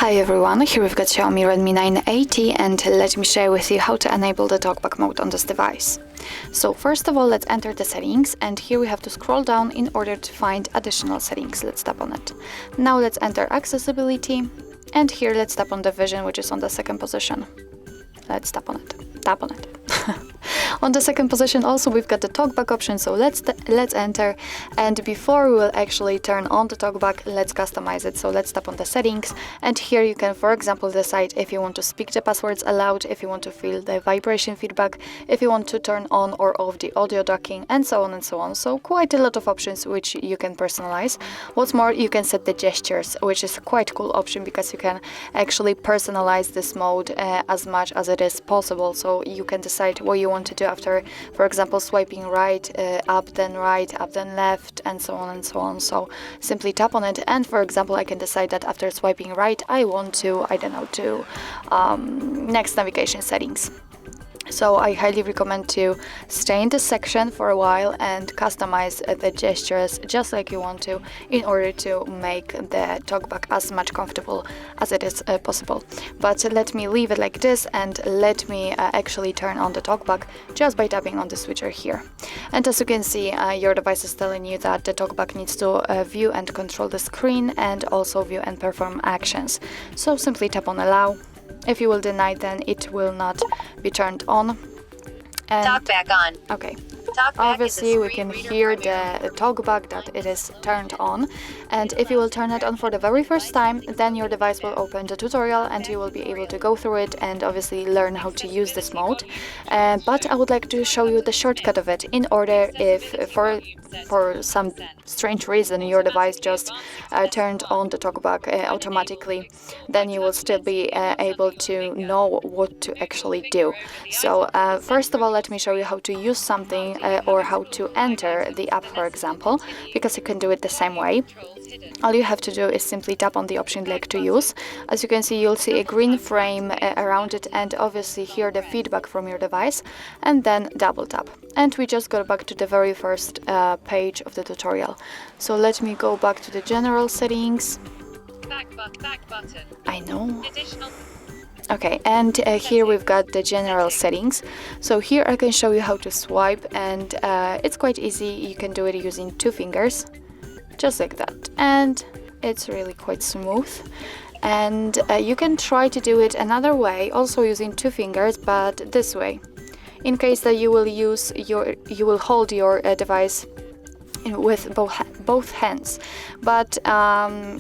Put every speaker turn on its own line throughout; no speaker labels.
Hi everyone, here we've got Xiaomi Redmi 9AT and let me share with you how to enable the talkback mode on this device. So first of all, let's enter the settings, and here we have to scroll down in order to find additional settings. Let's tap on it. Now let's enter accessibility, and here let's tap on the vision, which is on the second position. Let's tap on it. Tap on it. On the second position also we've got the talkback option, so let's enter, and before we will actually turn on the talkback, let's customize it. So let's tap on the settings, and here you can, for example, decide if you want to speak the passwords aloud, if you want to feel the vibration feedback, if you want to turn on or off the audio ducking, and so on and so on. So quite a lot of options which you can personalize. What's more, you can set the gestures, which is a quite cool option because you can actually personalize this mode as much as it is possible. So you can decide what you want to do after, for example, swiping right, up then left, and so on and so on. So simply tap on it, and for example, I can decide that after swiping right, I want to, I don't know, to next navigation settings. So I highly recommend to stay in this section for a while and customize the gestures just like you want to, in order to make the talkback as much comfortable as it is possible. But let me leave it like this, and let me actually turn on the talkback just by tapping on the switcher here. And as you can see, your device is telling you that the talkback needs to view and control the screen, and also view and perform actions. So simply tap on allow. If you will deny, then it will not be turned on. And
Talkback on.
Okay.
Talkback
obviously we can hear the talkback that it is turned on, and if you will turn it on for the very first time, then your device will open the tutorial and you will be able to go through it and obviously learn how to use this mode. But I would like to show you the shortcut of it, in order if for some strange reason your device just turned on the talkback automatically, then you will still be able to know what to actually do. So first of all, let me show you how to use something or how to enter the app, for example, because you can do it the same way. All you have to do is simply tap on the option like to use. As you can see, you'll see a green frame around it, and obviously hear the feedback from your device, and then double tap. And we just go back to the very first page of the tutorial. So let me go back to the general settings.
Back button.
I know.
Additional.
Okay, and here we've got the general settings. So here I can show you how to swipe, and it's quite easy. You can do it using 2 fingers, just like that, and it's really quite smooth. And you can try to do it another way, also using 2 fingers, but this way, in case that you will hold your device with both hands. But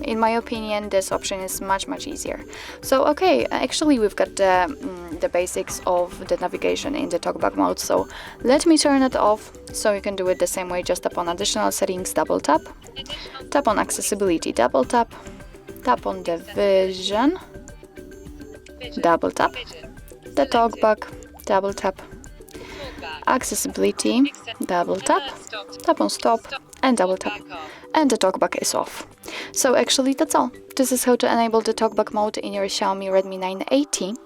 in my opinion, this option is much easier. So okay, actually we've got the basics of the navigation in the talkback mode. So let me turn it off, so you can do it the same way. Just tap on additional settings, double tap, tap on accessibility, double tap, tap on the vision, double tap, the talkback, double tap, accessibility, double tap, tap on stop, and double tap, and the talkback is off. So actually that's all. This is how to enable the talkback mode in your Xiaomi Redmi 9AT.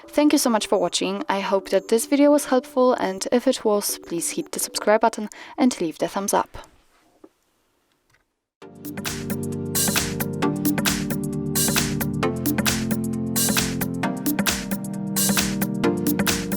Thank you so much for watching. I hope that this video was helpful, and if it was, please hit the subscribe button and leave the thumbs up.